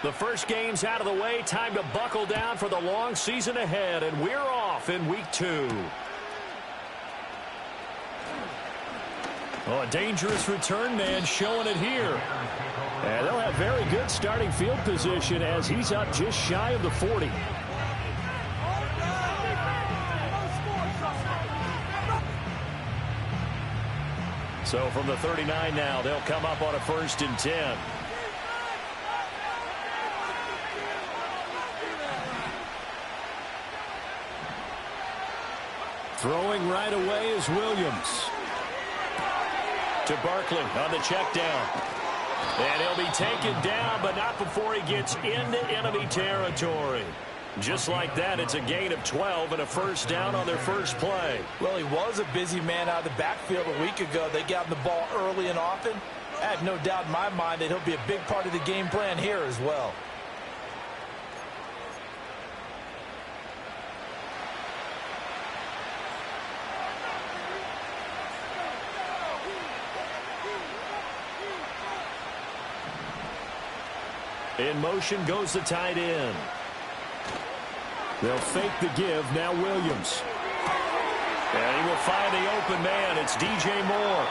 The first game's out of the way. Time to buckle down for the long season ahead, and we're off in week 2. Oh, a dangerous return man showing it here. And they'll have very good starting field position as he's up just shy of the 40. So from the 39 now, they'll come up on a 1st and 10. Throwing right away is Williams. To Barkley on the check down. And he'll be taken down, but not before he gets into enemy territory. Just like that, it's a gain of 12 and a 1st down on their first play. Well, he was a busy man out of the backfield a week ago. They got him the ball early and often. I have no doubt in my mind that he'll be a big part of the game plan here as well. In motion goes the tight end. They'll fake the give. Now Williams. And he will find the open man. It's DJ Moore.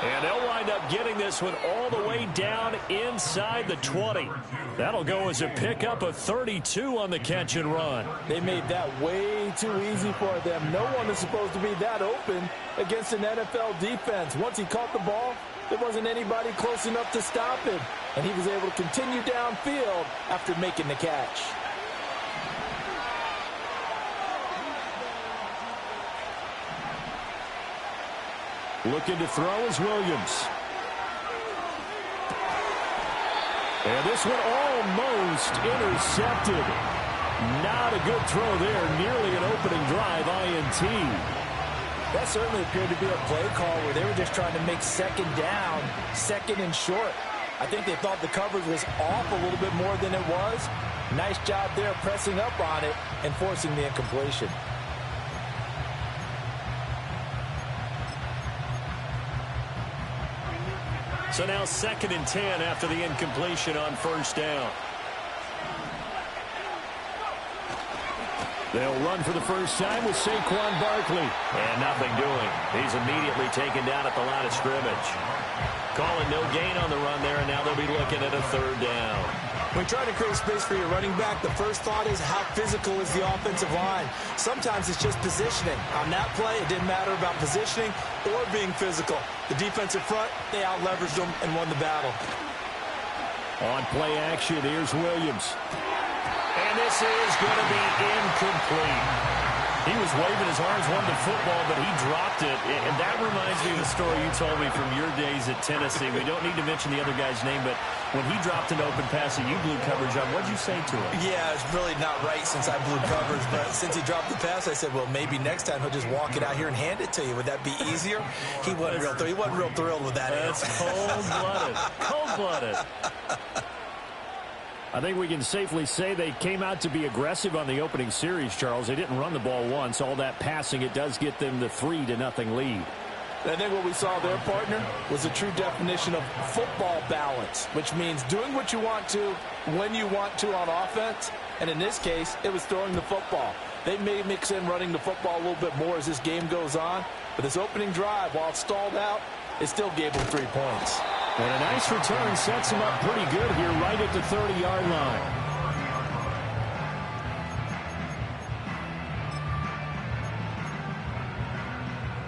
And they'll wind up getting this one all the way down inside the 20. That'll go as a pickup of 32 on the catch and run. They made that way too easy for them. No one is supposed to be that open against an NFL defense. Once he caught the ball, there wasn't anybody close enough to stop him. And he was able to continue downfield after making the catch. Looking to throw is Williams. And this one almost intercepted. Not a good throw there. Nearly an opening drive INT. That certainly appeared to be a play call where they were just trying to make 2nd down, 2nd and short. I think they thought the coverage was off a little bit more than it was. Nice job there pressing up on it and forcing the incompletion. So now 2nd and 10 after the incompletion on 1st down. They'll run for the first time with Saquon Barkley. And nothing doing. He's immediately taken down at the line of scrimmage. Calling no gain on the run there, and now they'll be looking at a 3rd down. When trying to create space for your running back, the first thought is how physical is the offensive line. Sometimes it's just positioning. On that play, it didn't matter about positioning or being physical. The defensive front, they out-leveraged them and won the battle. On play action, here's Williams. And this is going to be incomplete. He was waving his arms, wanted the football, but he dropped it. And that reminds me of the story you told me from your days at Tennessee. We don't need to mention the other guy's name, but when he dropped an open pass that you blew coverage on, what did you say to him? Yeah, it's really not right since I blew coverage, but since he dropped the pass, I said, well, maybe next time he'll just walk it out here and hand it to you. Would that be easier? He wasn't real thrilled with that. That's cold-blooded. Cold-blooded. I think we can safely say they came out to be aggressive on the opening series, Charles. They didn't run the ball once. All that passing, it does get them the 3-0 lead. I think what we saw there, partner, was a true definition of football balance, which means doing what you want to, when you want to on offense. And in this case, it was throwing the football. They may mix in running the football a little bit more as this game goes on. But this opening drive, while it stalled out, it still gave them 3 points. And a nice return sets him up pretty good here right at the 30-yard line.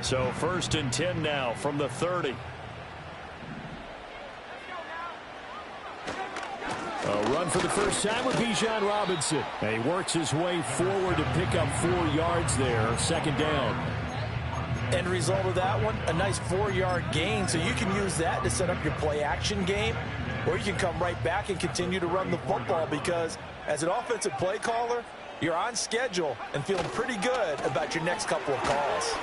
So 1st and 10 now from the 30. A run for the first time with Bijan Robinson. And he works his way forward to pick up 4 yards there. 2nd down. End result of that one, a nice 4-yard gain. So you can use that to set up your play-action game, or you can come right back and continue to run the football because as an offensive play caller, you're on schedule and feeling pretty good about your next couple of calls.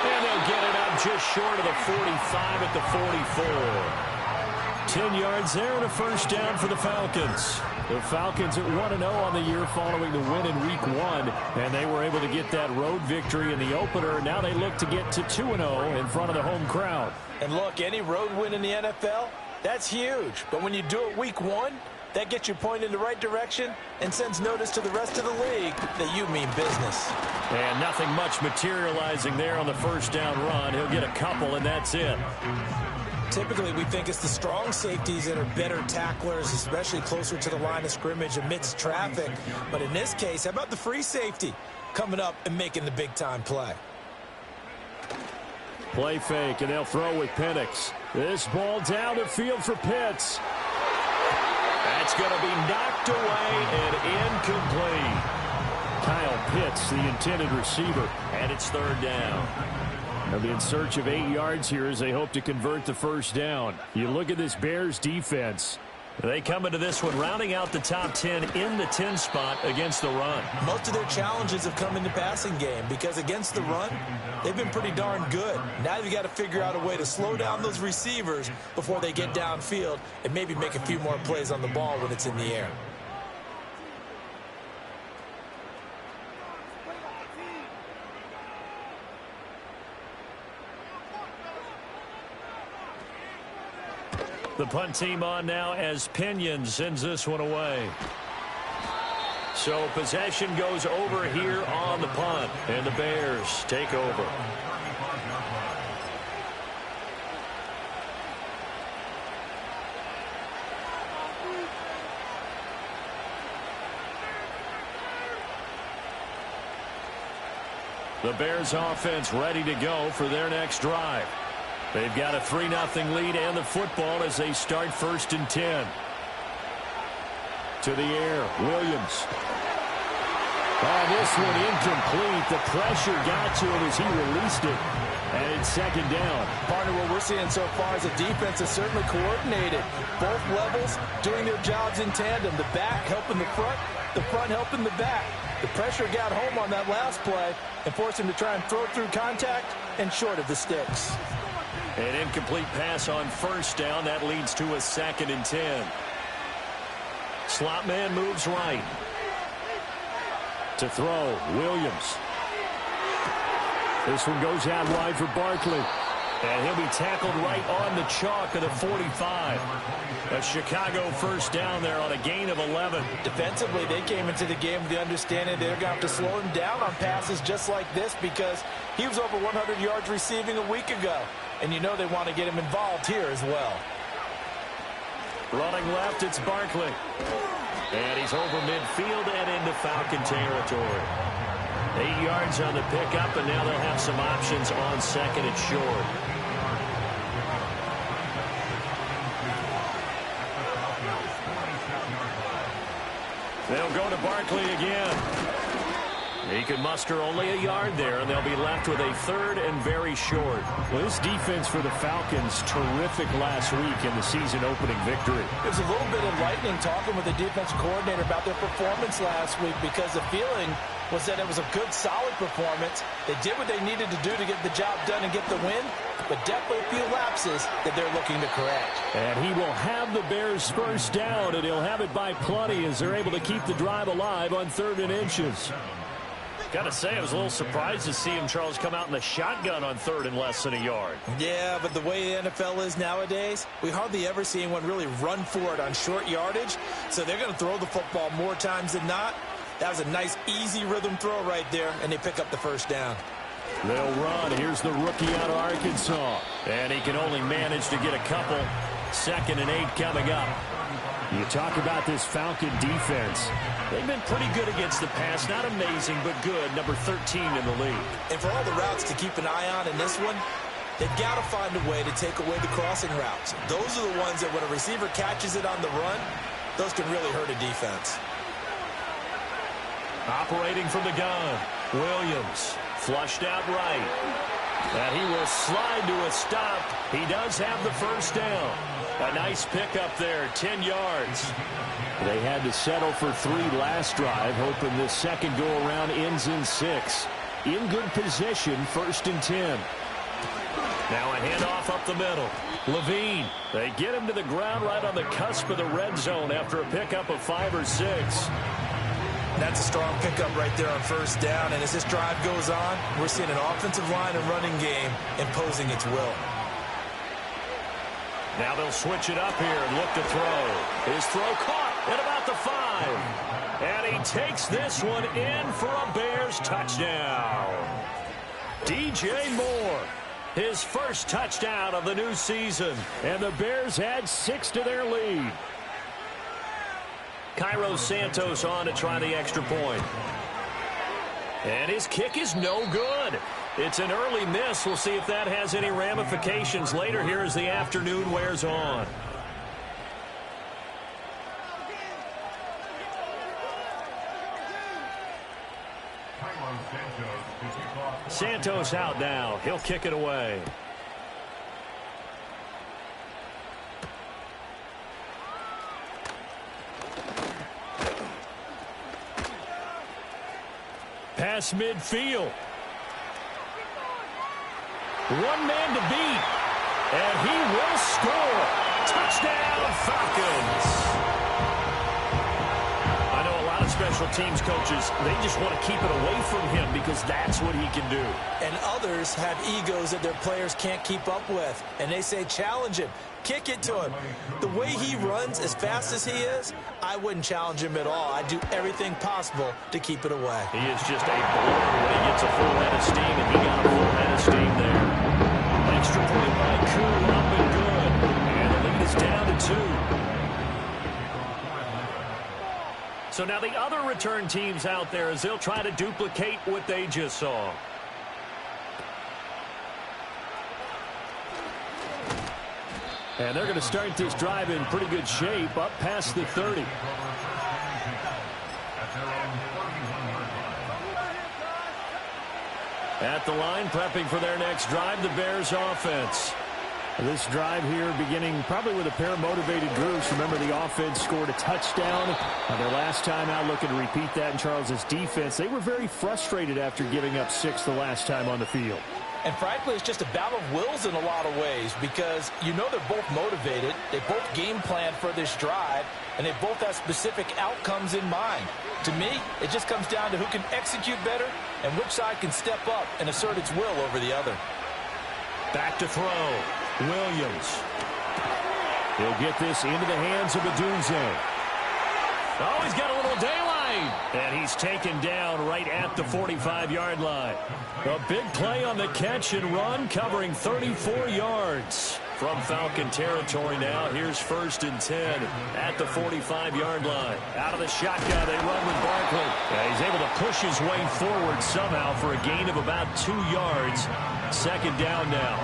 And they'll get it up just short of the 45 at the 44. 10 yards there and a first down for the Falcons. The Falcons at 1-0 on the year following the win in Week 1, and they were able to get that road victory in the opener. Now they look to get to 2-0 in front of the home crowd. And look, any road win in the NFL, that's huge. But when you do it Week 1, that gets you pointed in the right direction and sends notice to the rest of the league that you mean business. And nothing much materializing there on the first down run. He'll get a couple, and that's it. Typically, we think it's the strong safeties that are better tacklers, especially closer to the line of scrimmage amidst traffic. But in this case, how about the free safety coming up and making the big-time play? Play fake, and they'll throw with Penix. This ball down the field for Pitts. That's going to be knocked away and incomplete. Kyle Pitts, the intended receiver, and it's third down. They'll be in search of 8 yards here as they hope to convert the first down. You look at this Bears defense. They come into this one rounding out the top 10 in the 10 spot against the run. Most of their challenges have come in the passing game because against the run, they've been pretty darn good. Now you've got to figure out a way to slow down those receivers before they get downfield and maybe make a few more plays on the ball when it's in the air. The punt team on now as Pinion sends this one away. So possession goes over here on the punt, and the Bears take over. The Bears offense ready to go for their next drive. They've got a 3-0 lead and the football as they start 1st and 10. To the air, Williams. Oh, this one incomplete. The pressure got to him as he released it. And it's 2nd down. Partner, what we're seeing so far is a defense is certainly coordinated. Both levels doing their jobs in tandem. The back helping the front helping the back. The pressure got home on that last play and forced him to try and throw through contact and short of the sticks. An incomplete pass on 1st down. That leads to a 2nd and 10. Slot man moves right. To throw, Williams. This one goes out wide for Barkley. And he'll be tackled right on the chalk of the 45. A Chicago 1st down there on a gain of 11. Defensively, they came into the game with the understanding they're going to have to slow him down on passes just like this because he was over 100 yards receiving a week ago. And you know they want to get him involved here as well. Running left, it's Barkley. And he's over midfield and into Falcon territory. 8 yards on the pickup, and now they'll have some options on 2nd and short. They'll go to Barkley again. He can muster only a yard there, and they'll be left with a 3rd and very short. Well, this defense for the Falcons, terrific last week in the season-opening victory. It was a little bit enlightening talking with the defense coordinator about their performance last week because the feeling was that it was a good, solid performance. They did what they needed to do to get the job done and get the win, but definitely a few lapses that they're looking to correct. And he will have the Bears 1st down, and he'll have it by plenty as they're able to keep the drive alive on 3rd and inches. Got to say, I was a little surprised to see him, Charles, come out in the shotgun on 3rd and less than a yard. Yeah, but the way the NFL is nowadays, we hardly ever see anyone really run for it on short yardage. So they're going to throw the football more times than not. That was a nice, easy rhythm throw right there, and they pick up the 1st down. They'll run. Here's the rookie out of Arkansas. And he can only manage to get a couple. 2nd and 8 coming up. You talk about this Falcon defense. They've been pretty good against the pass. Not amazing, but good. Number 13 in the league. And for all the routes to keep an eye on in this one, they've got to find a way to take away the crossing routes. Those are the ones that when a receiver catches it on the run, those can really hurt a defense. Operating from the gun, Williams flushed out right. And he will slide to a stop. He does have the 1st down. A nice pickup there, 10 yards. They had to settle for 3 last drive, hoping this second go-around ends in 6. In good position, 1st and 10. Now a handoff up the middle. Levine. They get him to the ground right on the cusp of the red zone after a pickup of 5 or 6. That's a strong pickup right there on first down. And as this drive goes on, we're seeing an offensive line and running game imposing its will. Now they'll switch it up here and look to throw. His throw caught at about the 5. And he takes this one in for a Bears touchdown. DJ Moore, his first touchdown of the new season. And the Bears add 6 to their lead. Cairo Santos on to try the extra point. And his kick is no good. It's an early miss. We'll see if that has any ramifications later here as the afternoon wears on. Santos out now. He'll kick it away. Pass midfield. One man to beat. And he will score. Touchdown, Falcons. I know a lot of special teams coaches, they just want to keep it away from him because that's what he can do. And others have egos that their players can't keep up with. And they say, challenge him. Kick it to him. The way he runs as fast as he is, I wouldn't challenge him at all. I'd do everything possible to keep it away. He is just a blower when he gets a full head of steam, and he got a full head of steam there. Extra point by Koo, up and good. And the lead is down to 2. So now the other return teams out there as they'll try to duplicate what they just saw. And they're going to start this drive in pretty good shape, up past the 30. At the line, prepping for their next drive, the Bears offense. This drive here beginning probably with a pair of motivated groups. Remember, the offense scored a touchdown. Their last time out, looking to repeat that in Charles's defense. They were very frustrated after giving up 6 the last time on the field. And frankly, it's just a battle of wills in a lot of ways because you know they're both motivated. They both game plan for this drive, and they both have specific outcomes in mind. To me, it just comes down to who can execute better and which side can step up and assert its will over the other. Back to throw. Williams. He'll get this into the hands of Adunze. Oh, he's got a little daylight. And he's taken down right at the 45-yard line. A big play on the catch and run, covering 34 yards. From Falcon territory now, here's 1st and 10 at the 45-yard line. Out of the shotgun, they run with Barkley. Yeah, he's able to push his way forward somehow for a gain of about 2 yards. 2nd down now.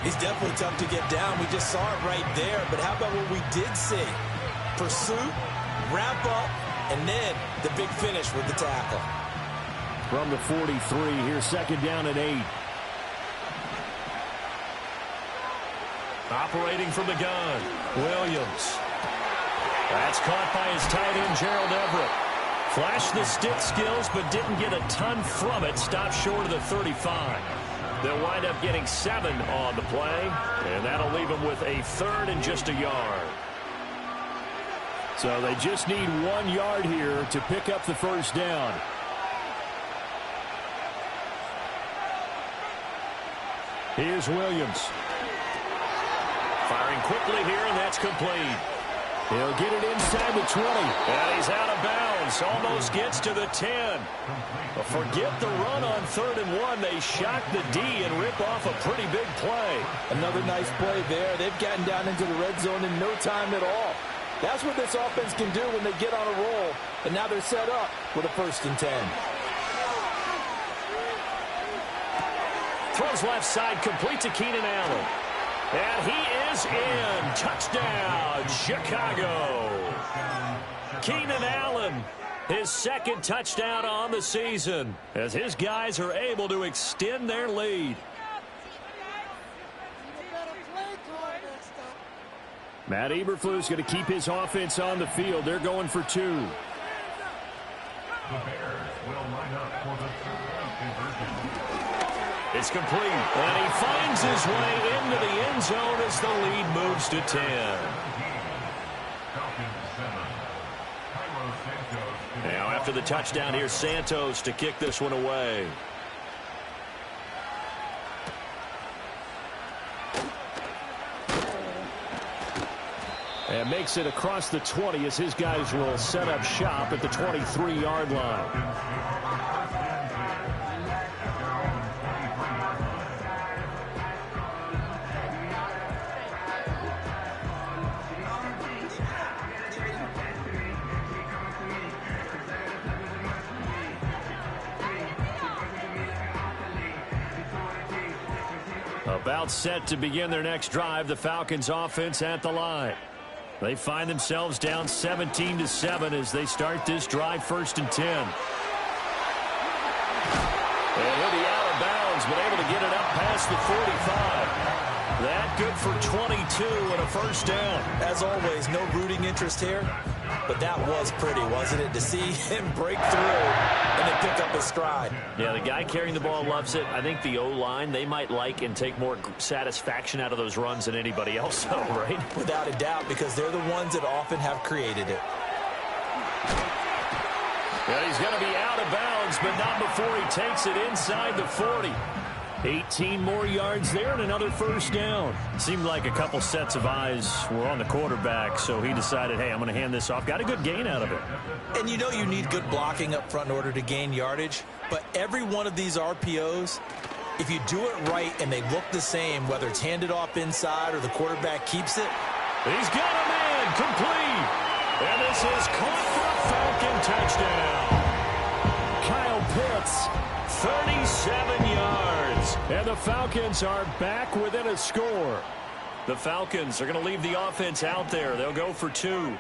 He's definitely tough to get down. We just saw it right there. But how about what we did see? Pursuit, wrap up, and then the big finish with the tackle. From the 43, here's 2nd down and 8. Operating from the gun, Williams. That's caught by his tight end, Gerald Everett. Flashed the stick skills, but didn't get a ton from it. Stopped short of the 35. They'll wind up getting 7 on the play, and that'll leave them with a 3rd and just a yard. So they just need 1 yard here to pick up the 1st down. Here's Williams. Firing quickly here, and that's complete. He'll get it inside the 20. And he's out of bounds. Almost gets to the 10. But forget the run on 3rd and 1. They shock the D and rip off a pretty big play. Another nice play there. They've gotten down into the red zone in no time at all. That's what this offense can do when they get on a roll. And now they're set up with a 1st and 10. Throws left side, complete to Keenan Allen. And he is in. Touchdown, Chicago. Keenan Allen, his 2nd touchdown on the season, as his guys are able to extend their lead. Matt Eberflus going to keep his offense on the field. They're going for 2. The Bears will line up for the 3rd conversion. It's complete. And he finds his way into the end zone as the lead moves to 10. Now after the touchdown, here's Santos to kick this one away. And makes it across the 20 as his guys will set up shop at the 23-yard line. About set to begin their next drive, the Falcons offense at the line. They find themselves down 17-7 as they start this drive, 1st and 10. And he'll be out of bounds, but able to get it up past the 45. That good for 22 and a 1st down. As always, no rooting interest here, but that was pretty, wasn't it, to see him break through and then pick up his stride. Yeah, the guy carrying the ball loves it. I think the O-line, they might like and take more satisfaction out of those runs than anybody else, though, right? Without a doubt, because they're the ones that often have created it. Yeah, he's going to be out of bounds, but not before he takes it inside the 40. 18 more yards there and another 1st down. Seemed like a couple sets of eyes were on the quarterback, so he decided, hey, I'm going to hand this off. Got a good gain out of it. And you know you need good blocking up front in order to gain yardage, but every one of these RPOs, if you do it right and they look the same, whether it's handed off inside or the quarterback keeps it. He's got a man complete. And this is caught for a Falcon touchdown. Kyle Pitts, 37 yards. And the Falcons are back within a score. The Falcons are going to leave the offense out there. They'll go for 2.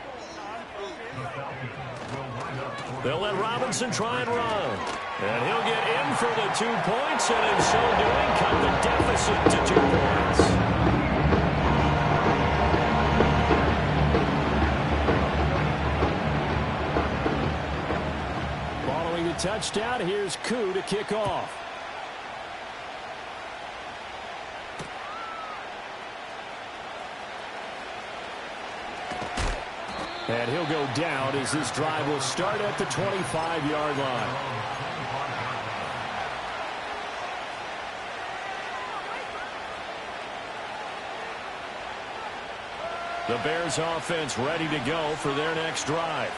They'll let Robinson try and run. And he'll get in for the 2 points, and in so doing, cut the deficit to 2 points. Following the touchdown, here's Koo to kick off. And he'll go down as this drive will start at the 25-yard line. The Bears offense ready to go for their next drive.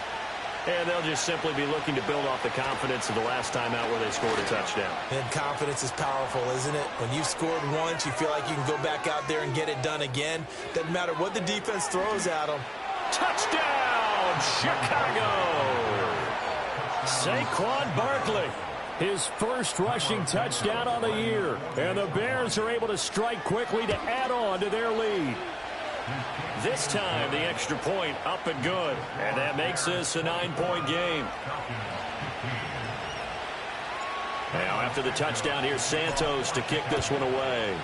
And they'll just simply be looking to build off the confidence of the last time out where they scored a touchdown. And confidence is powerful, isn't it? When you've scored once, you feel like you can go back out there and get it done again. Doesn't matter what the defense throws at them. Touchdown, Chicago! Saquon Barkley, his first rushing touchdown on the year. And the Bears are able to strike quickly to add on to their lead. This time, the extra point up and good. And that makes this a 9-point game. Now, after the touchdown, here's Santos to kick this one away.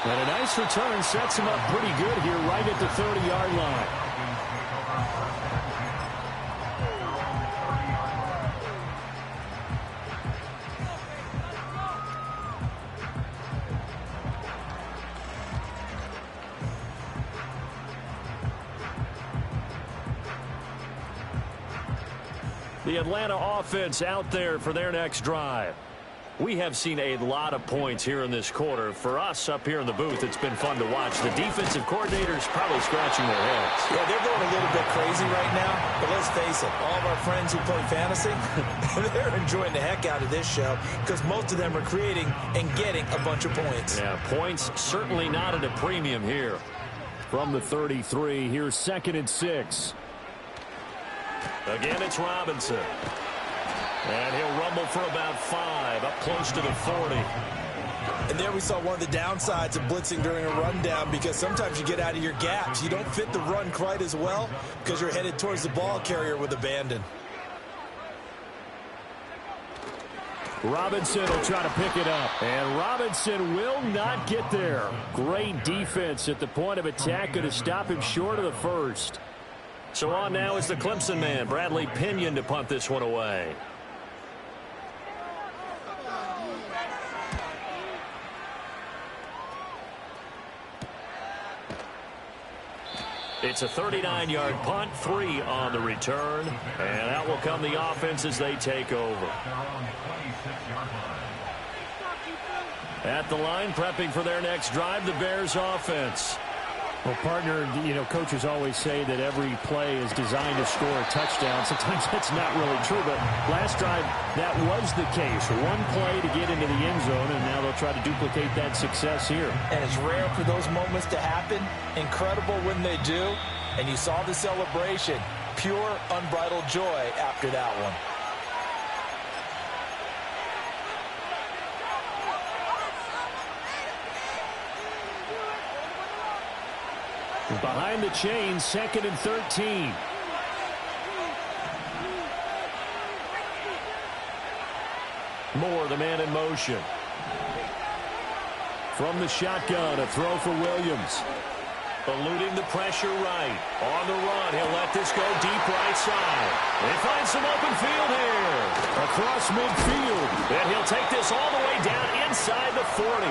And a nice return sets him up pretty good here right at the 30-yard line. The Atlanta offense out there for their next drive. We have seen a lot of points here in this quarter. For us up here in the booth, it's been fun to watch. The defensive coordinators probably scratching their heads. Yeah, they're going a little bit crazy right now. But let's face it, all of our friends who play fantasy, they're enjoying the heck out of this show because most of them are creating and getting a bunch of points. Yeah, points certainly not at a premium here. From the 33, here's 2nd and 6. Again, it's Robinson. And he'll rumble for about 5, up close to the 40. And there we saw one of the downsides of blitzing during a rundown because sometimes you get out of your gaps. You don't fit the run quite as well because you're headed towards the ball carrier with abandon. Robinson will try to pick it up. And Robinson will not get there. Great defense at the point of attack, going to stop him short of the first. So on now is the Clemson man, Bradley Pinion, to punt this one away. It's a 39-yard punt, 3 on the return, and out will come the offense as they take over. At the line, prepping for their next drive, the Bears offense. Well, partner, you know, coaches always say that every play is designed to score a touchdown. Sometimes that's not really true, but last drive, that was the case. One play to get into the end zone, and now they'll try to duplicate that success here. And it's rare for those moments to happen. Incredible when they do. And you saw the celebration. Pure, unbridled joy after that one. Behind the chains, 2nd and 13. Moore, the man in motion. From the shotgun, a throw for Williams. Eluding the pressure right. On the run, he'll let this go deep right side. They find some open field here. Across midfield. And he'll take this all the way down inside the 40.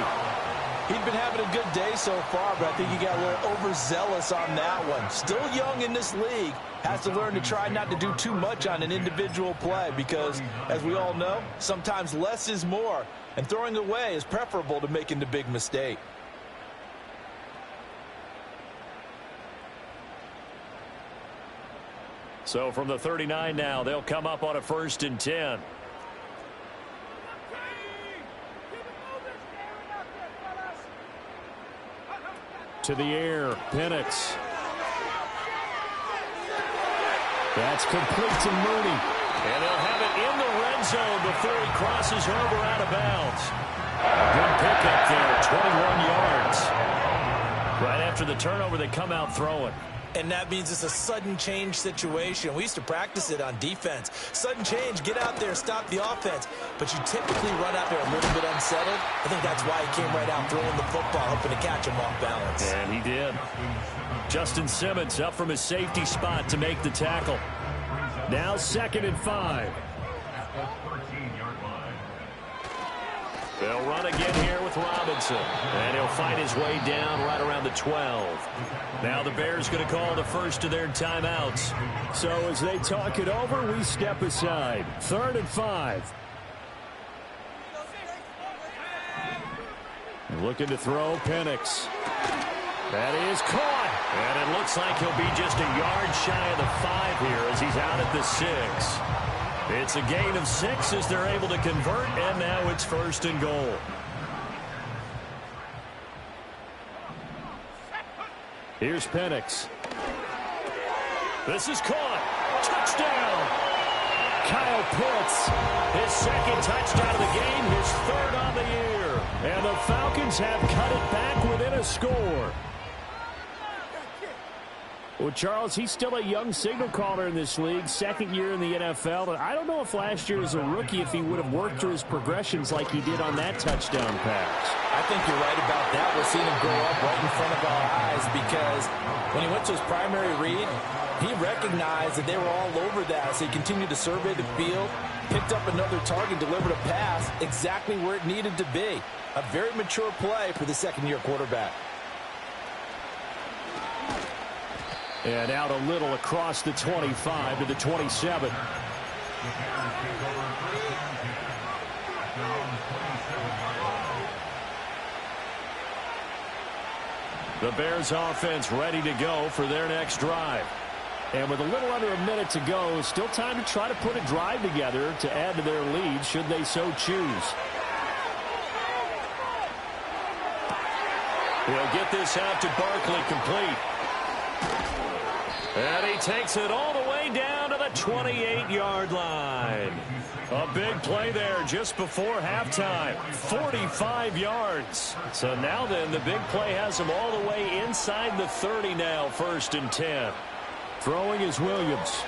He's been having a good day so far, but I think he got a little overzealous on that one. Still young in this league. Has to learn to try not to do too much on an individual play because, as we all know, sometimes less is more. And throwing away is preferable to making the big mistake. So from the 39 now, they'll come up on a 1st and 10. To the air, Penix. That's complete to Mooney. And they'll have it in the red zone before he crosses over out of bounds. Good pickup there, 21 yards. Right after the turnover, they come out throwing. And that means it's a sudden change situation. We used to practice it on defense. Sudden change, get out there, stop the offense. But you typically run out there a little bit unsettled. I think that's why he came right out throwing the football, hoping to catch him off balance. And he did. Justin Simmons up from his safety spot to make the tackle. Now 2nd and 5. They'll run again here with Robinson. And he'll fight his way down right around the 12. Now the Bears going to call the first of their timeouts. So as they talk it over, we step aside. 3rd and 5. Looking to throw, Penix. That is caught. And it looks like he'll be just a yard shy of the 5 here as he's out at the 6. It's a gain of 6 as they're able to convert, and now it's 1st and goal. Here's Penix. This is caught. Touchdown. Kyle Pitts. His 2nd touchdown of the game, his 3rd on the year. And the Falcons have cut it back within a score. Well, Charles, he's still a young signal caller in this league, 2nd year in the NFL. And I don't know if last year as a rookie, if he would have worked through his progressions like he did on that touchdown pass. I think you're right about that. We're seeing him grow up right in front of our eyes because when he went to his primary read, he recognized that they were all over that. So he continued to survey the field, picked up another target, delivered a pass exactly where it needed to be. A very mature play for the 2nd-year quarterback. And out a little across the 25 to the 27. The Bears offense ready to go for their next drive. And with a little under a minute to go, still time to try to put a drive together to add to their lead should they so choose. He'll get this out to Barkley complete. And he takes it all the way down to the 28-yard line. A big play there just before halftime. 45 yards. So now then, the big play has him all the way inside the 30 now, 1st and 10. Throwing is Williams.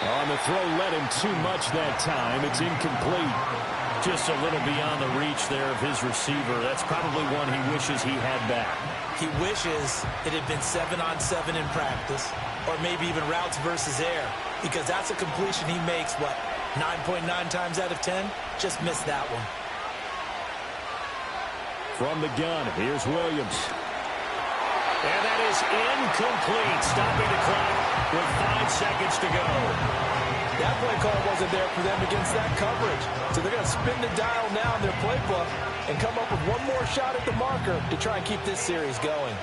On the throw, led him too much that time. It's incomplete. Just a little beyond the reach there of his receiver. That's probably one he wishes he had back. He wishes it had been 7-on-7 in practice, or maybe even routes versus air, because that's a completion he makes, what, 9.9 times out of 10? Just missed that one. From the gun, here's Williams. And that is incomplete, stopping the clock with 5 seconds to go. That play call wasn't there for them against that coverage. So they're going to spin the dial now in their playbook and come up with one more shot at the marker to try and keep this series going.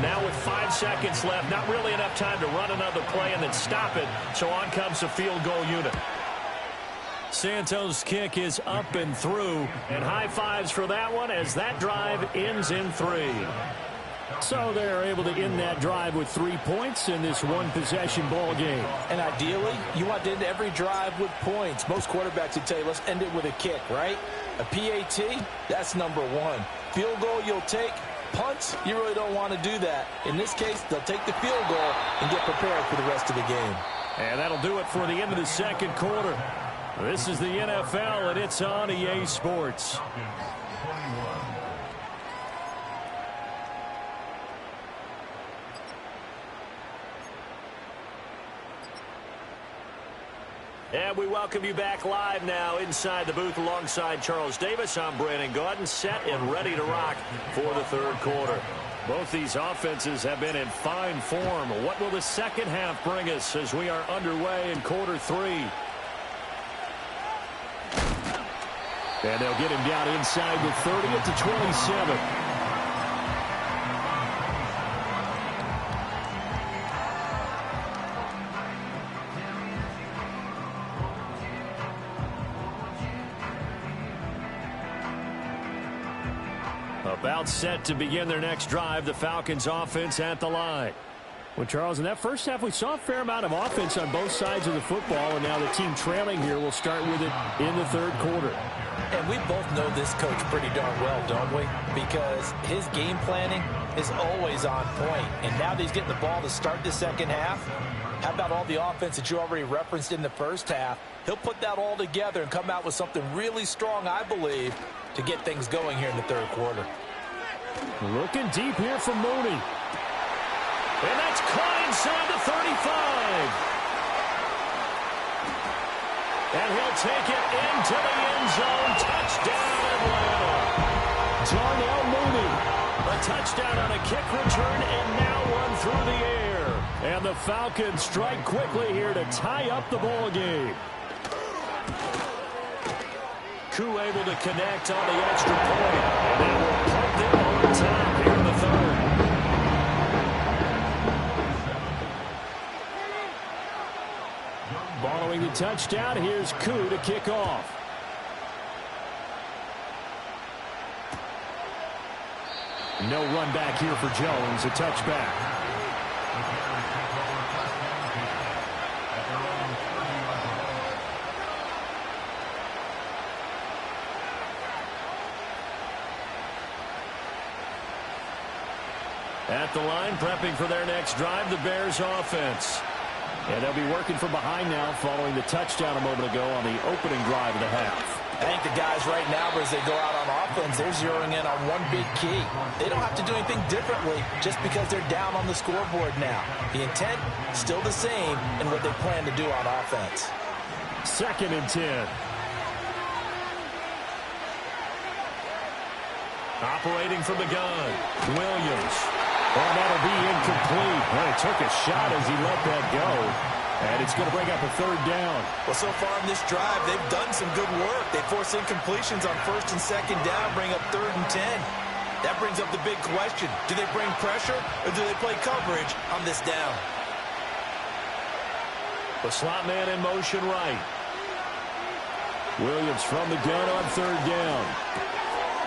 Now with 5 seconds left, not really enough time to run another play and then stop it. So on comes the field goal unit. Santos' kick is up and through, and high fives for that one as that drive ends in 3. So they're able to end that drive with 3 points in this one-possession ball game. And ideally, you want to end every drive with points. Most quarterbacks would tell you, let's end it with a kick, right? A PAT, that's number 1. Field goal you'll take. Punts, you really don't want to do that. In this case, they'll take the field goal and get prepared for the rest of the game. And that'll do it for the end of the second quarter. This is the NFL, and it's on EA Sports. And we welcome you back live now inside the booth alongside Charles Davis. I'm Brandon Gaudin, set and ready to rock for the third quarter. Both these offenses have been in fine form. What will the second half bring us as we are underway in quarter 3? And they'll get him down inside the 30 at the 27. About set to begin their next drive, the Falcons offense at the line. Well, Charles, in that first half, we saw a fair amount of offense on both sides of the football, and now the team trailing here will start with it in the third quarter. And we both know this coach pretty darn well, don't we? Because his game planning is always on point. And now that he's getting the ball to start the second half, how about all the offense that you already referenced in the first half? He'll put that all together and come out with something really strong, I believe, to get things going here in the third quarter. Looking deep here from Mooney. And that's caught inside the 35. And he'll take it into the end zone. Touchdown, Atlanta. Darnell Mooney. A touchdown on a kick return and now one through the air. And the Falcons strike quickly here to tie up the ball game. Koo able to connect on the extra point. And that will put them over top here in the third. Following the touchdown, here's Koo to kick off. No run back here for Jones, a touchback. At the line, prepping for their next drive, the Bears offense. And they'll be working from behind now following the touchdown a moment ago on the opening drive of the half. I think the guys right now, as they go out on offense, they're zeroing in on one big key. They don't have to do anything differently just because they're down on the scoreboard now. The intent, still the same in what they plan to do on offense. 2nd and 10. Operating from the gun, Williams. And that'll be incomplete. Well, he took a shot as he let that go. And it's going to bring up a third down. Well, so far in this drive, they've done some good work. They force incompletions on 1st and 2nd down, bring up 3rd and 10. That brings up the big question. Do they bring pressure or do they play coverage on this down? The slot man in motion right. Williams from the gun on 3rd down.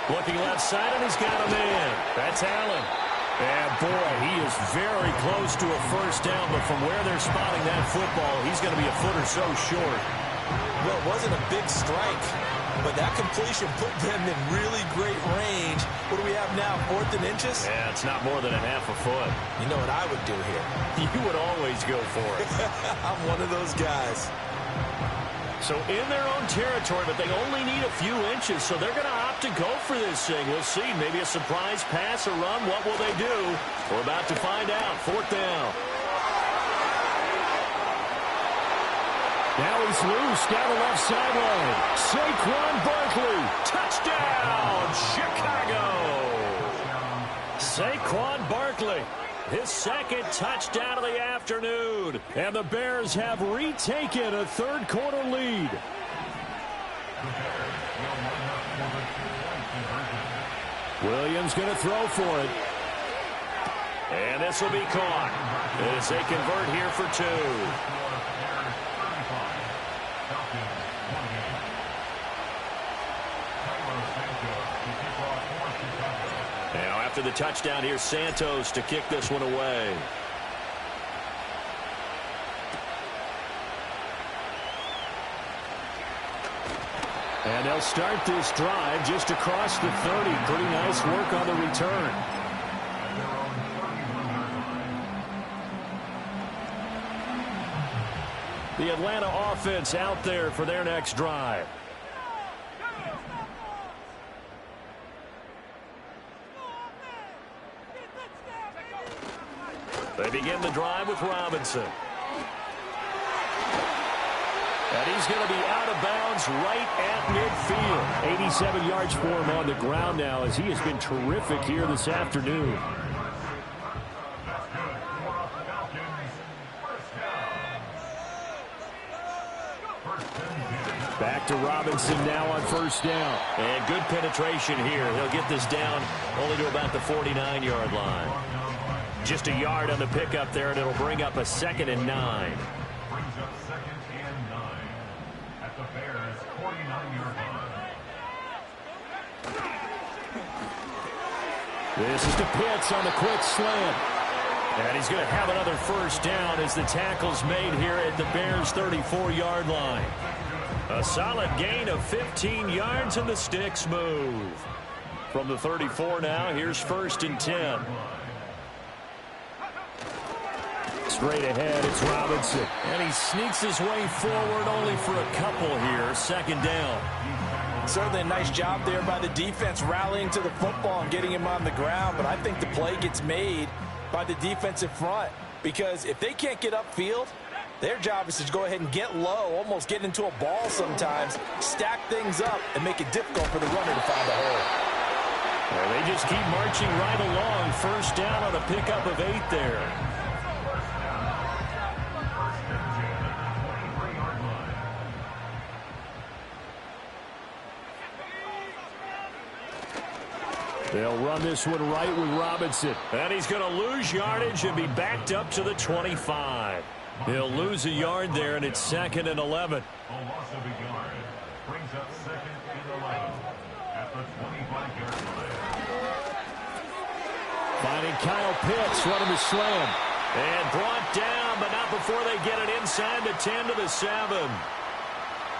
Looking left side, and he's got a man. That's Allen. And, boy, he is very close to a first down, but from where they're spotting that football, he's going to be a foot or so short. Well, it wasn't a big strike, but that completion put them in really great range. What do we have now, 4th and inches? Yeah, it's not more than a half a foot. You know what I would do here? You would always go for it. I'm one of those guys. So in their own territory, but they only need a few inches, so they're going to opt to go for this thing. We'll see. Maybe a surprise pass or run. What will they do? We're about to find out. 4th down. Now he's loose down the left sideline. Saquon Barkley. Touchdown, Chicago. Saquon Barkley. His 2nd touchdown of the afternoon. And the Bears have retaken a 3rd quarter lead. Williams going to throw for it. And this will be caught as they convert here for 2. Now after the touchdown, here's Santos to kick this one away. And they'll start this drive just across the 30. Pretty nice work on the return. The Atlanta offense out there for their next drive. They begin the drive with Robinson. And he's going to be out of bounds right at midfield. 87 yards for him on the ground now as he has been terrific here this afternoon. Back to Robinson now on 1st down. And good penetration here. He'll get this down only to about the 49-yard line. Just a yard on the pickup there, and it'll bring up a 2nd and 9. This is to Pitts on the quick slant. And he's going to have another 1st down as the tackle's made here at the Bears' 34-yard line. A solid gain of 15 yards, and the sticks move. From the 34 now, here's 1st and 10. Straight ahead, it's Robinson. And he sneaks his way forward only for a couple here. 2nd down. Certainly a nice job there by the defense rallying to the football and getting him on the ground, but I think the play gets made by the defensive front because if they can't get upfield, their job is to go ahead and get low, almost get into a ball sometimes, stack things up, and make it difficult for the runner to find a hole. Well, they just keep marching right along. 1st down on a pickup of 8 there. They'll run this one right with Robinson. And he's going to lose yardage and be backed up to the 25. He'll lose a yard there, and it's 2nd and 11. Finding Kyle Pitts, running the slam. And brought down, but not before they get it inside the 10 to the 7.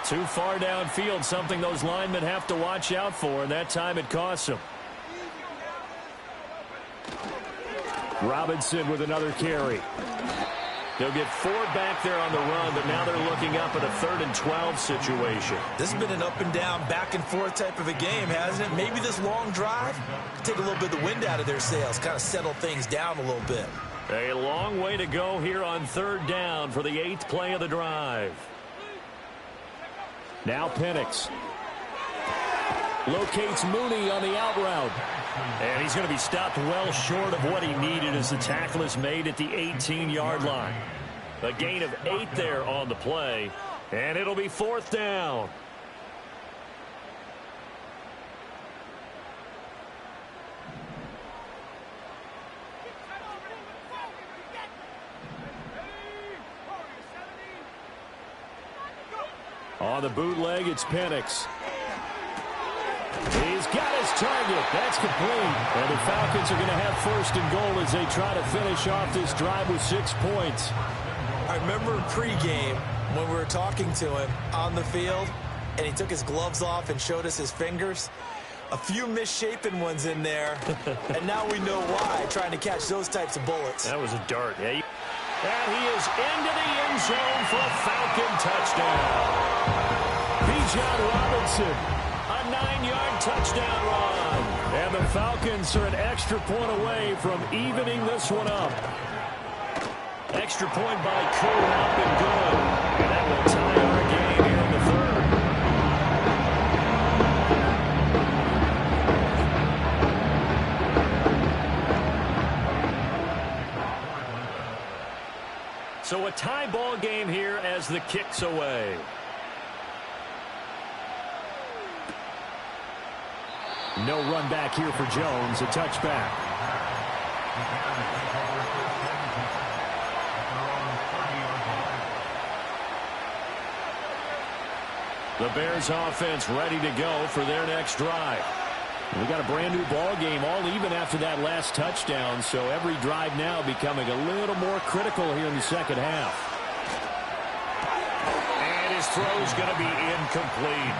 Too far downfield, something those linemen have to watch out for, and that time it costs them. Robinson with another carry. They'll get 4 back there on the run, but now they're looking up at a 3rd and 12 situation. This has been an up and down, back and forth type of a game, hasn't it? Maybe this long drive could take a little bit of the wind out of their sails, kind of settle things down a little bit. A long way to go here on 3rd down for the 8th play of the drive. Now Penix locates Mooney on the out route. And he's going to be stopped well short of what he needed as the tackle is made at the 18-yard line. A gain of 8 there on the play, and it'll be 4th down. On the bootleg, it's Penix. He's got his target. That's complete. And the Falcons are going to have 1st and goal as they try to finish off this drive with 6 points. I remember pregame when we were talking to him on the field, and he took his gloves off and showed us his fingers. A few misshapen ones in there, and now we know why, trying to catch those types of bullets. That was a dart, eh? And he is into the end zone for a Falcon touchdown. Bijan Robinson, a 9-yard touchdown run. And the Falcons are an extra point away from evening this one up. Extra point by Coon up and good. And that will tie our game here in the third. So a tie ball game here as the kick's away. No run back here for Jones. A touchback. The Bears offense ready to go for their next drive. We got a brand new ball game, all even after that last touchdown, so every drive now becoming a little more critical here in the second half. And his throw's going to be incomplete.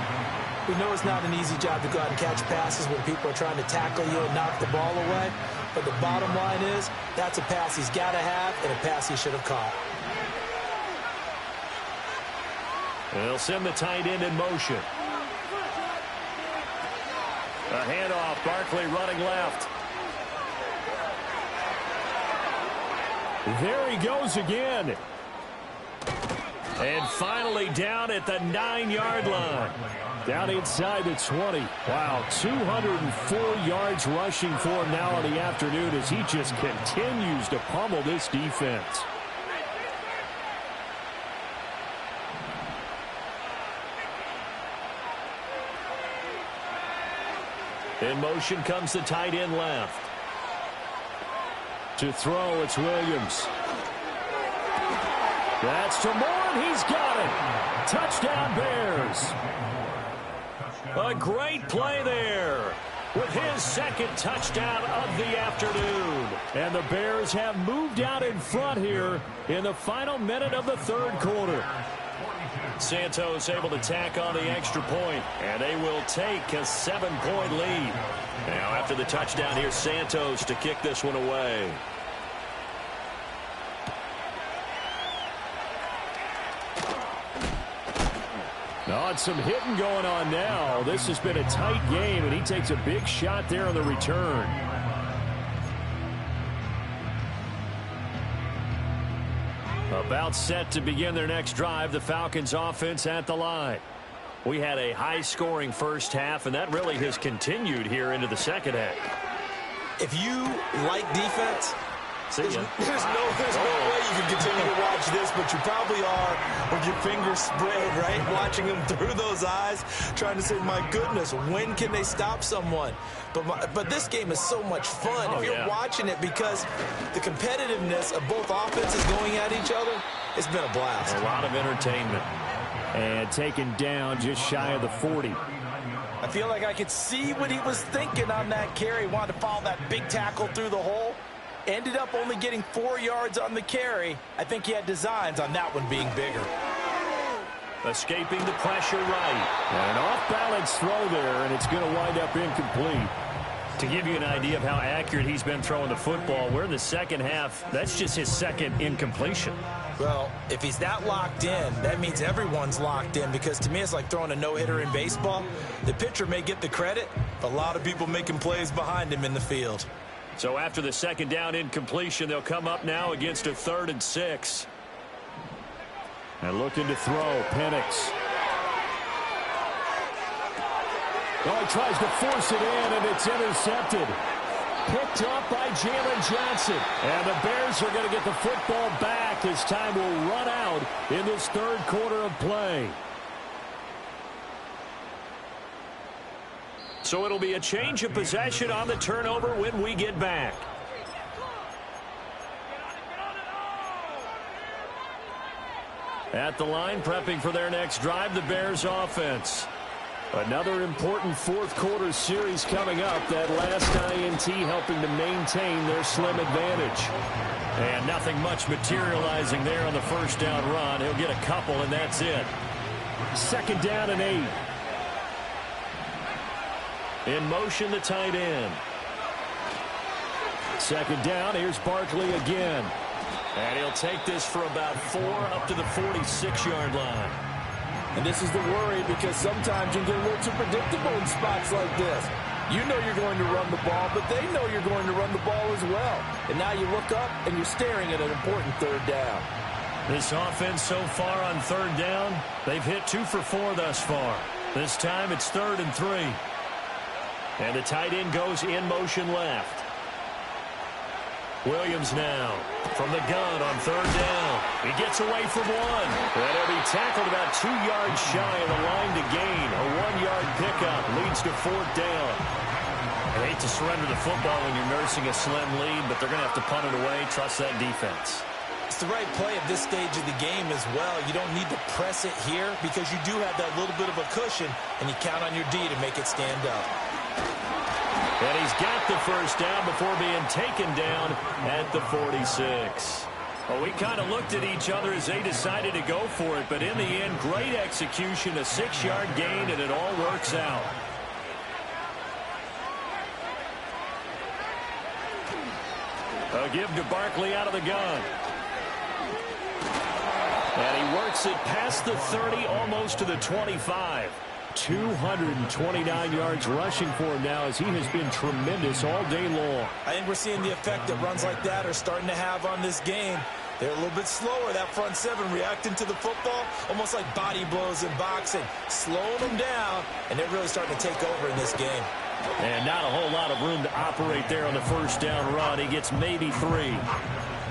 We know it's not an easy job to go out and catch passes when people are trying to tackle you and knock the ball away, but the bottom line is that's a pass he's got to have and a pass he should have caught. They'll send the tight end in motion. A handoff, Barkley running left. There he goes again. And finally down at the 9-yard line. Down inside the 20. Wow, 204 yards rushing for him now in the afternoon as he just continues to pummel this defense. In motion comes the tight end left. To throw, it's Williams. That's to Moore, and he's got it. Touchdown, Bears. A great play there with his second touchdown of the afternoon. And the Bears have moved out in front here in the final minute of the third quarter. Santos able to tack on the extra point, and they will take a 7-point lead. Now after the touchdown, here's Santos to kick this one away. Oh, it's some hitting going on now. This has been a tight game, and he takes a big shot there on the return. About set to begin their next drive, the Falcons offense at the line. We had a high-scoring first half, and that really has continued here into the second half. If you like defense, there's no way you can continue to watch this, but you probably are with your fingers spread, right? Watching them through those eyes, trying to say, my goodness, when can they stop someone? But this game is so much fun if you're watching it, because the competitiveness of both offenses going at each other, it's been a blast. A lot of entertainment. And taken down just shy of the 40. I feel like I could see what he was thinking on that carry. Wanted to follow that big tackle through the hole. Ended up only getting 4 yards on the carry. I think he had designs on that one being bigger. Escaping the pressure right. And an off-balance throw there, and it's going to wind up incomplete. To give you an idea of how accurate he's been throwing the football, we're in the second half. That's just his second incompletion. Well, if he's that locked in, that means everyone's locked in, because to me it's like throwing a no-hitter in baseball. The pitcher may get the credit, but a lot of people making plays behind him in the field. So after the second down incompletion, they'll come up now against a 3rd and 6. And looking to throw, Penix. Oh, he tries to force it in, and it's intercepted. Picked up by Jalen Johnson. And the Bears are going to get the football back as time will run out in this third quarter of play. So it'll be a change of possession on the turnover when we get back. At the line, prepping for their next drive, the Bears offense. Another important fourth quarter series coming up. That last INT helping to maintain their slim advantage. And nothing much materializing there on the first down run. He'll get a couple, and that's it. 2nd down and 8. In motion, the tight end. 2nd down. Here's Barkley again. And he'll take this for about 4 up to the 46-yard line. And this is the worry, because sometimes you get a little too predictable in spots like this. You know you're going to run the ball, but they know you're going to run the ball as well. And now you look up and you're staring at an important 3rd down. This offense so far on 3rd down, they've hit 2 for 4 thus far. This time it's 3rd and 3. And the tight end goes in motion left. Williams now from the gun on 3rd down. He gets away from 1. And he'll be tackled about 2 yards shy of the line to gain. A 1-yard pickup leads to 4th down. I hate to surrender the football when you're nursing a slim lead, but they're going to have to punt it away. Trust that defense. It's the right play at this stage of the game as well. You don't need to press it here because you do have that little bit of a cushion, and you count on your D to make it stand up. And he's got the 1st down before being taken down at the 46. Well, we kind of looked at each other as they decided to go for it, but in the end, great execution, a 6-yard gain, and it all works out. A give to Barkley out of the gun. And he works it past the 30, almost to the 25. 229 yards rushing for him now, as he has been tremendous all day long. I think we're seeing the effect that runs like that are starting to have on this game. They're a little bit slower, that front 7, reacting to the football, almost like body blows in boxing, slowing them down, and they're really starting to take over in this game. And not a whole lot of room to operate there on the 1st down run. He gets maybe 3.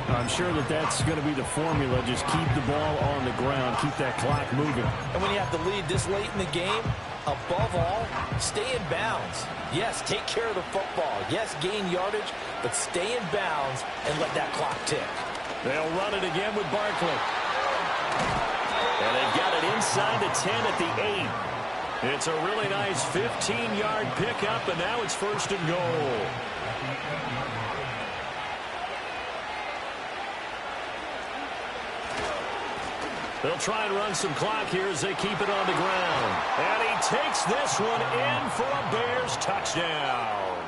I'm sure that that's going to be the formula. Just keep the ball on the ground. Keep that clock moving. And when you have the lead this late in the game, above all, stay in bounds. Yes, take care of the football. Yes, gain yardage, but stay in bounds and let that clock tick. They'll run it again with Barkley. And they've got it inside the 10 at the 8. It's a really nice 15-yard pickup, and now it's 1st and goal. They'll try and run some clock here as they keep it on the ground. And he takes this one in for a Bears touchdown.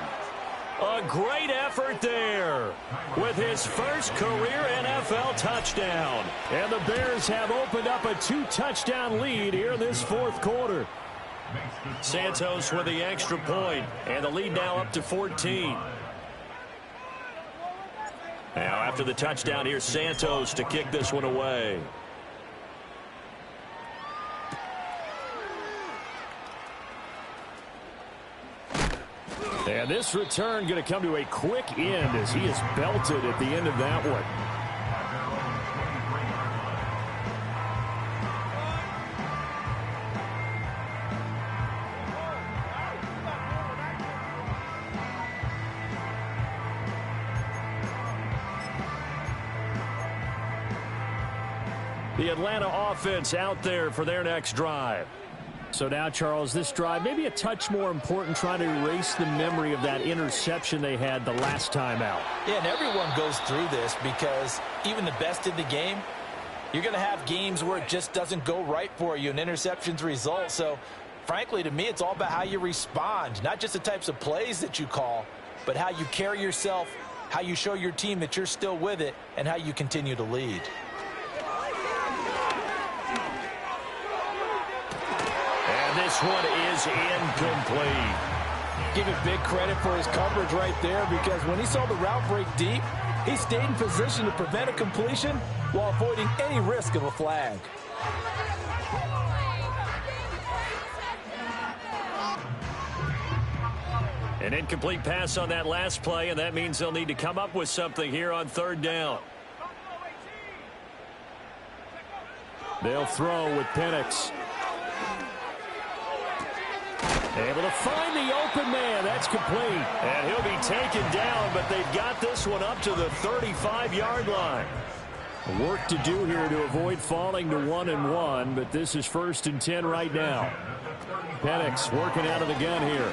A great effort there with his first career NFL touchdown. And the Bears have opened up a 2-touchdown lead here in this 4th quarter. Santos with the extra point, and the lead now up to 14. Now after the touchdown, here's Santos to kick this one away. And this return going to come to a quick end as he is belted at the end of that one. The Atlanta offense out there for their next drive. So now, Charles, this drive maybe a touch more important, trying to erase the memory of that interception they had the last time out. Yeah, and everyone goes through this because even the best in the game, you're going to have games where it just doesn't go right for you, and interceptions result. So, frankly, to me, it's all about how you respond, not just the types of plays that you call, but how you carry yourself, how you show your team that you're still with it, and how you continue to lead. This one is incomplete. Give it big credit for his coverage right there, because when he saw the route break deep, he stayed in position to prevent a completion while avoiding any risk of a flag. An incomplete pass on that last play, and that means they'll need to come up with something here on 3rd down. They'll throw with Penix. Able to find the open man. That's complete. And he'll be taken down, but they've got this one up to the 35-yard line. Work to do here to avoid falling to 1-1, but this is 1st and 10 right now. Penix working out of the gun here.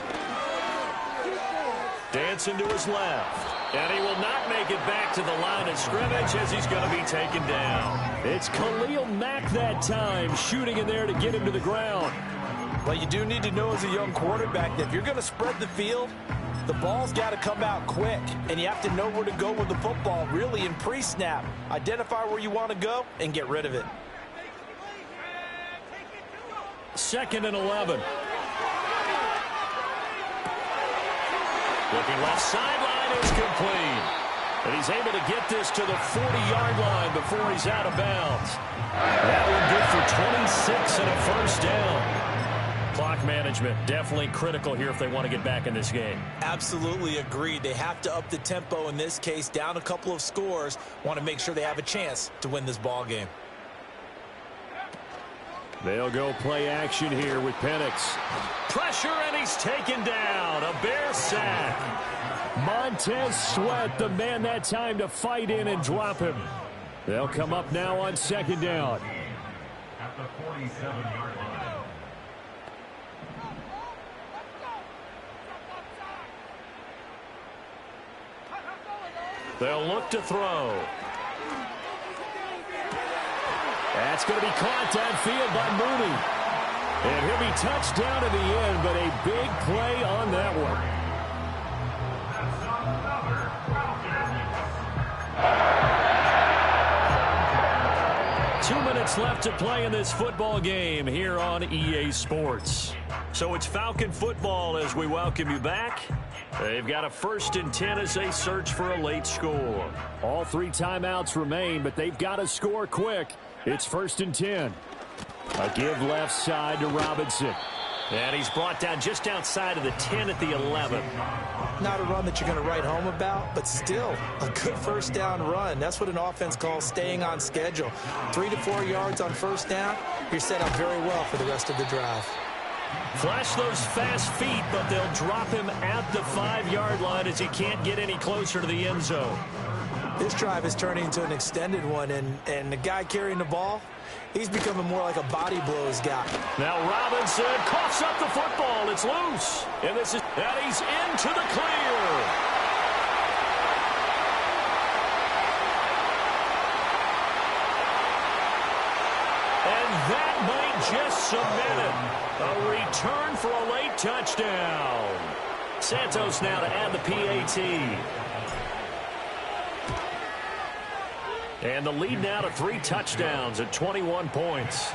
Dancing to his left. And he will not make it back to the line of scrimmage as he's going to be taken down. It's Khalil Mack that time, shooting in there to get him to the ground. Well, you do need to know as a young quarterback that if you're going to spread the field, the ball's got to come out quick, and you have to know where to go with the football, really in pre-snap. Identify where you want to go and get rid of it. 2nd and 11. Looking left sideline is complete. And he's able to get this to the 40-yard line before he's out of bounds. That one good for 26 and a first down. Clock management definitely critical here if they want to get back in this game. Absolutely agreed. They have to up the tempo in this case, down a couple of scores. Want to make sure they have a chance to win this ball game. They'll go play action here with Penix. Pressure, and he's taken down. A Bear sack. Montez Sweat, the man that time to fight in and drop him. They'll come up now on 2nd down. At the 47-yard line. They'll look to throw. That's going to be caught downfield by Mooney. And he'll be touched down at the end, but a big play on that one. 2 minutes left to play in this football game here on EA Sports. So it's Falcon football as we welcome you back. They've got a 1st and 10 as they search for a late score. All 3 timeouts remain, but they've got to score quick. It's 1st and 10. A give left side to Robinson. And he's brought down just outside of the 10 at the 11. Not a run that you're going to write home about, but still a good first down run. That's what an offense calls staying on schedule. 3 to 4 yards on first down. You're set up very well for the rest of the drive. Flash those fast feet, but they'll drop him at the 5-yard line as he can't get any closer to the end zone. This drive is turning into an extended one, and the guy carrying the ball, he's becoming more like a body blows guy. Now Robinson coughs up the football. It's loose. And he's into the clear. And that might just submit it. A return for a late touchdown. Santos now to add the PAT. And the lead now to 3 touchdowns at 21 points.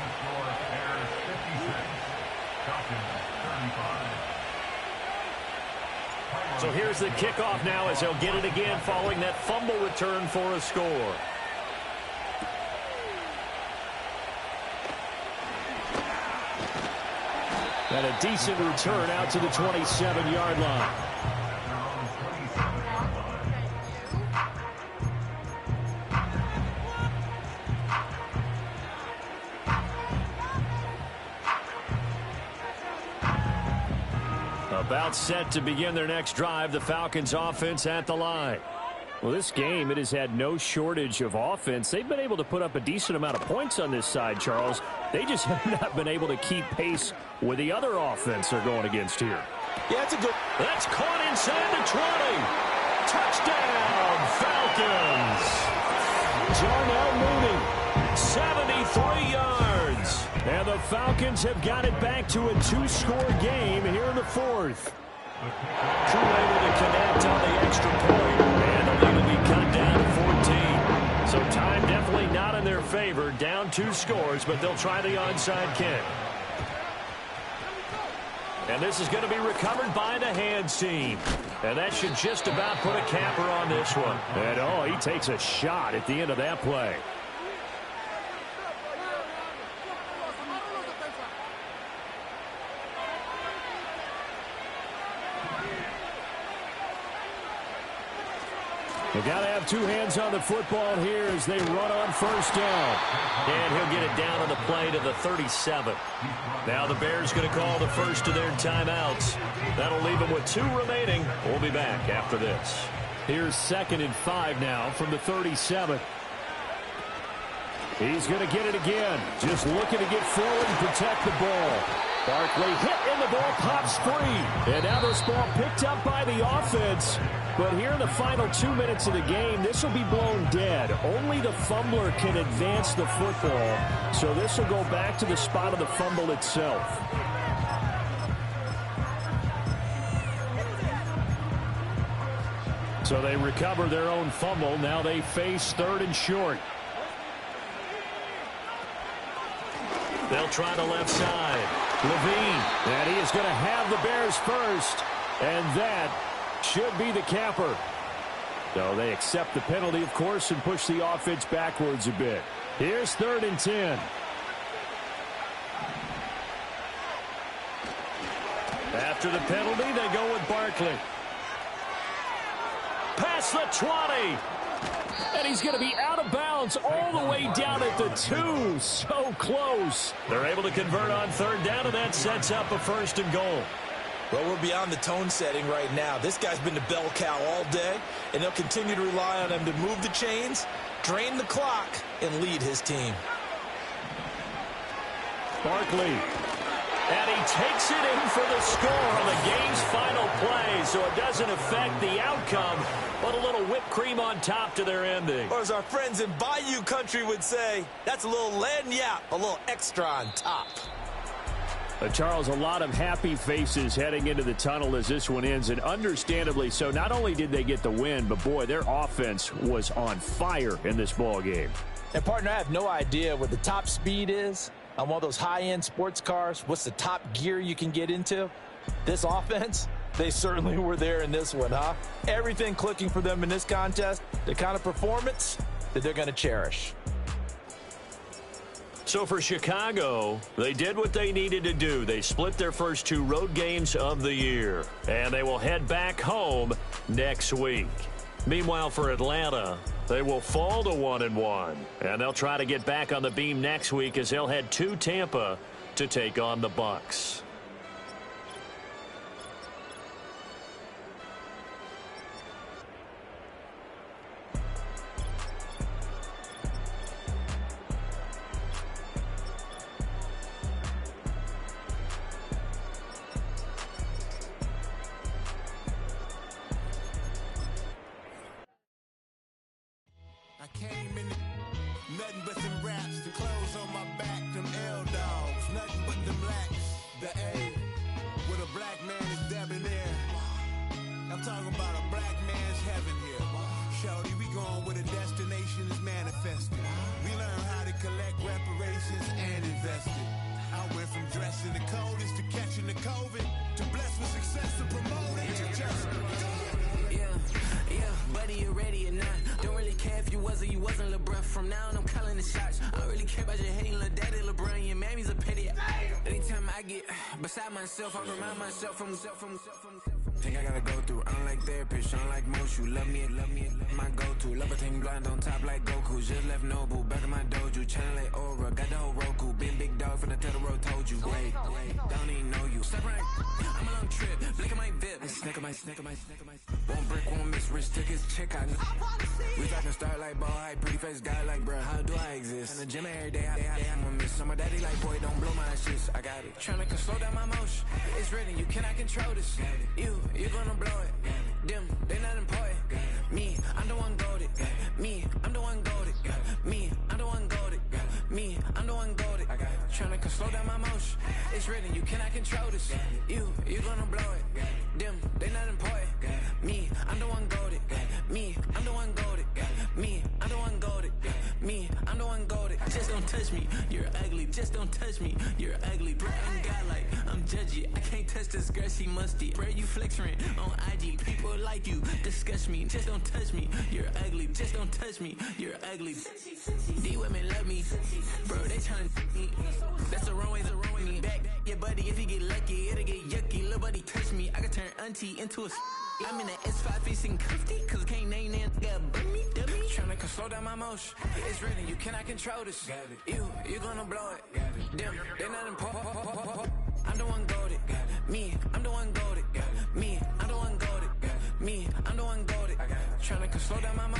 So here's the kickoff now as they'll get it again following that fumble return for a score. And a decent return out to the 27-yard line. About set to begin their next drive, the Falcons offense at the line. Well, this game, it has had no shortage of offense. They've been able to put up a decent amount of points on this side, Charles. They just have not been able to keep pace with the other offense they're going against here. Yeah, it's a good. That's caught inside the 20. Touchdown, Falcons. Darnell Mooney, 73 yards. and the Falcons have got it back to a 2-score game here in the 4th. TRU able to connect on the extra point, and the lead will be cut down to 14. So time definitely not in their favor. Down 2 scores, but they'll try the onside kick. And this is going to be recovered by the hands team. And that should just about put a capper on this one. And oh, he takes a shot at the end of that play. They got to have 2 hands on the football here as they run on first down. And he'll get it down on the play to the 37. Now the Bears going to call the first of their timeouts. That'll leave them with 2 remaining. We'll be back after this. Here's 2nd and 5 now from the 37. He's going to get it again. Just looking to get forward and protect the ball. Barkley hit and the ball pops free. And now this ball picked up by the offense. But here in the final 2 minutes of the game, this will be blown dead. Only the fumbler can advance the football. So this will go back to the spot of the fumble itself. So they recover their own fumble. Now they face 3rd and short. They'll try the left side. Levine. And he is going to have the Bears first. And that should be the capper. So they accept the penalty, of course, and push the offense backwards a bit. Here's 3rd and 10. After the penalty, they go with Barkley. Past the 20. And he's going to be out of bounds all the way down at the 2. So close. They're able to convert on 3rd down, and that sets up a 1st and goal. Well, we're beyond the tone setting right now. This guy's been the bell cow all day, and they'll continue to rely on him to move the chains, drain the clock, and lead his team. Barkley. And he takes it in for the score on the game's final play, so it doesn't affect the outcome, but a little whipped cream on top to their ending. Or as our friends in Bayou country would say, that's a little lagniappe, a little extra on top. Charles, a lot of happy faces heading into the tunnel as this one ends, and understandably so. Not only did they get the win, but boy, their offense was on fire in this ball game. And partner, I have no idea what the top speed is on one of those high-end sports cars. What's the top gear you can get into? This offense, they certainly were there in this one, huh? Everything clicking for them in this contest, the kind of performance that they're going to cherish. So for Chicago, they did what they needed to do. They split their first 2 road games of the year, and they will head back home next week. Meanwhile, for Atlanta, they will fall to 1-1, and they'll try to get back on the beam next week as they'll head to Tampa to take on the Bucs. I came in nothing but some raps, the clothes on my back, them L-dogs, nothing but them blacks, the A, with a black man is debonair. I'm talking about a black man's heaven here. Shorty, we going where the destination is manifested. We learn how to collect reparations and invest it. I went from dressing the coldest to catching the COVID, to blessed with success to promote it to just buddy, you ready or not? Don't really care if you was or you wasn't, lil' bruh. From now on, I'm calling the shots. I don't really care about your hating, lil' daddy, LeBron. Your mammy's a pity. Anytime I get beside myself, I remind myself from Think I gotta go through. I don't like therapist, I don't like most. You love me, my go-to. Love a thing blind on top like Goku. Just left Noble, back in my dojo. Channel like Aura, got the whole Roku. Been big dog from the Tether Road, told you. Wait, don't even know you. Step right, I'm a long trip. Blink of my VIP. Snicker my. One brick, one miss, rich tickets, check out. We talking start like ball hype, pretty face guy like, bruh, how do I exist? In the gym every day, I'm gonna miss. So my daddy like, boy, don't blow my shit. I got it. Tryna slow down my motion. It's written, you cannot control this. You gonna blow it. Them, they not important. Me, I'm the one goated. Me, I'm the one goated. Me, I'm the one goated. Me, I'm the one goated. Tryna slow down my motion. It's written, you cannot control this. You gonna blow it. Them, they not important. Me, I'm the one goated. Me, I'm the one goated. Me, I'm the one goated. Me, I'm the one goated. Just don't touch me, you're ugly. Just don't touch me, you're ugly. Bro, I'm godlike, I'm judgy. I can't touch this girl, she musty. Bro, you flexing on IG. People like you disgust me. Just don't touch me, you're ugly. Just don't touch me, you're ugly. These women love me, bro, they tryna me. That's the wrong way, me back. Yeah, buddy, if you get lucky, it'll get yucky. Little buddy touch me, I can turn auntie into a I'm in that S5 facing cuffy, cause I can't name that guy but me, dummy. Tryna slow down my motion. It's written, you cannot control this. You gonna blow it. Them, they not important. I'm the one goated. Me, I'm the one goated. Me, I'm the one goated. Me, I'm the one goated. Tryna slow down my motion.